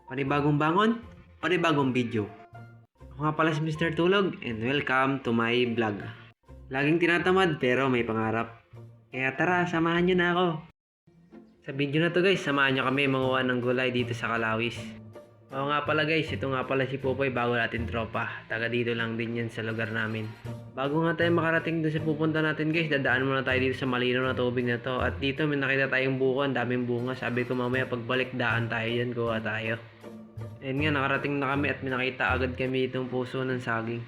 Panibagong bangon, panibagong video. Ako nga pala si Mr. Tulog and welcome to my vlog. Laging tinatamad pero may pangarap. Kaya tara, samahan nyo na ako. Sa video na to guys, samahan nyo kami manguha ng gulay dito sa Kalawis. Oo nga pala guys, ito nga pala si Pupoy, bago natin tropa. Taga dito lang din yan sa lugar namin. Bago nga tayo makarating doon sa pupunta natin guys, dadaan muna tayo dito sa malinaw na tubig na to. At dito may nakita tayong buko, ang daming bunga. Sabi ko mamaya pagbalik daan tayo yan, kuha tayo. Ayun nga, nakarating na kami at may nakita agad kami itong puso ng saging.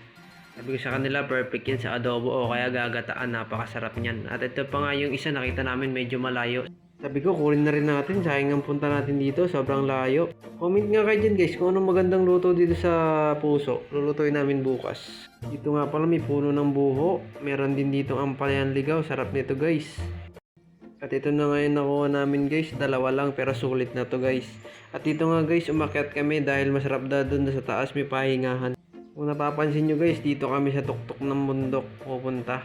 Sabi ko sa kanila, perfect yan sa adobo o kaya gagataan, napakasarap niyan. At ito pa nga yung isa nakita namin medyo malayo. Sabi ko, kunin na rin natin, sayang ang punta natin dito, sobrang layo. Comment nga kayo dyan guys kung anong magandang luto dito sa puso. Lulutuin namin bukas. Dito nga pala may puno ng buho. Meron din dito ang ampalaya ligaw, sarap nito guys. At ito na ngayon nakuha namin guys, dalawa lang pero sulit na to guys. At dito nga guys, umakyat kami dahil masarap na doon sa taas may pahingahan. Kung napapansin nyo guys, dito kami sa tuktok ng bundok pupunta.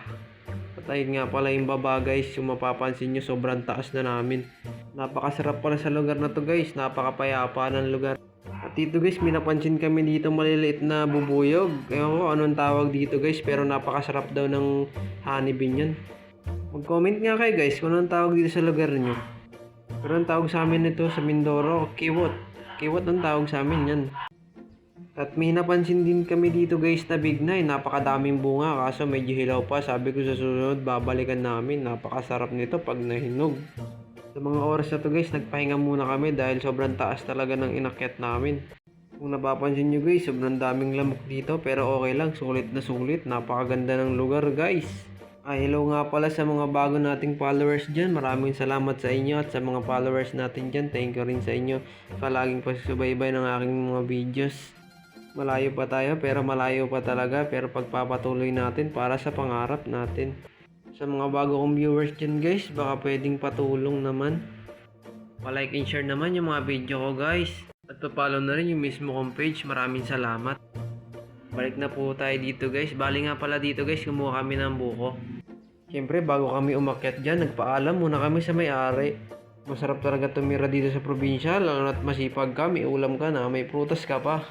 At ayun nga pala yung baba guys, yung mapapansin nyo sobrang taas na namin. Napakasarap pala sa lugar na to guys, napakapayapa ng lugar. At dito guys, may napansin kami dito maliliit na bubuyog. Ewan ko anong tawag dito guys, pero napakasarap daw ng honeybee yan. Mag-comment nga kayo guys kung anong tawag dito sa lugar nyo. Pero ang tawag sa amin nito sa Mindoro, kiwot. Kiwot ang tawag sa amin yan. At may napansin din kami dito guys na bignay. Napakadaming bunga kaso medyo hilaw pa. Sabi ko sa susunod babalikan namin. Napakasarap nito pag nahinog. Sa mga oras na to guys, nagpahinga muna kami dahil sobrang taas talaga ng inakyat namin. Kung napapansin nyo guys, sobrang daming lamok dito pero okay lang, sulit na sulit. Napakaganda ng lugar guys. Hello nga pala sa mga bago nating followers dyan. Maraming salamat sa inyo at sa mga followers natin dyan. Thank you rin sa inyo sa laging pagsubaybay ng aking mga videos. Malayo pa tayo pero malayo pa talaga, pero pagpapatuloy natin para sa pangarap natin. Sa mga bago kong viewers dyan guys, baka pwedeng patulong naman. Pa-like and share naman yung mga video ko guys. At pa-follow na rin yung mismo kong page. Maraming salamat. Balik na po tayo dito guys. Bali nga pala dito guys, kumuha kami ng buko. Siyempre bago kami umakyat dyan, nagpaalam muna kami sa may-ari. Masarap talaga tumira dito sa probinsya, lalo na't masipag ka, may ulam ka na, may prutas ka pa.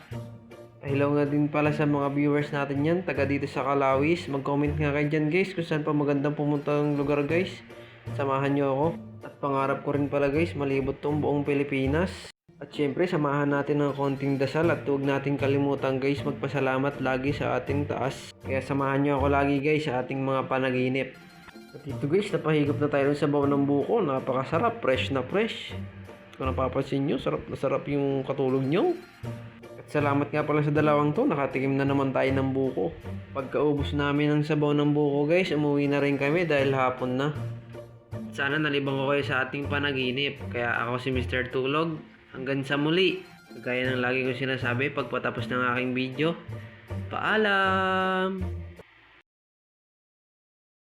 Hello nga din pala sa mga viewers natin yan, taga dito sa Kalawis. Mag-comment nga kayo dyan guys kung saan pa magandang pumunta ng lugar guys. Samahan nyo ako. At pangarap ko rin pala guys, malibot tong buong Pilipinas. At syempre, samahan natin ng konting dasal at huwag natin kalimutan guys magpasalamat lagi sa ating taas. Kaya samahan nyo ako lagi guys sa ating mga panaginip. At dito guys, napahigop na tayo sa baw ng buko. Napakasarap, fresh na fresh. Kung napapansin nyo, sarap na sarap yung katulog nyo. At salamat nga pala sa dalawang to, nakatikim na naman tayo ng buko. Pagkaubos namin ng sabaw ng buko guys, umuwi na rin kami dahil hapon na. Sana nalibang ko kayo sa ating panaginip. Kaya ako si Mr. Tulog. Hanggang sa muli. Gaya ng lagi ko sinasabi pagpatapos ng aking video. Paalam!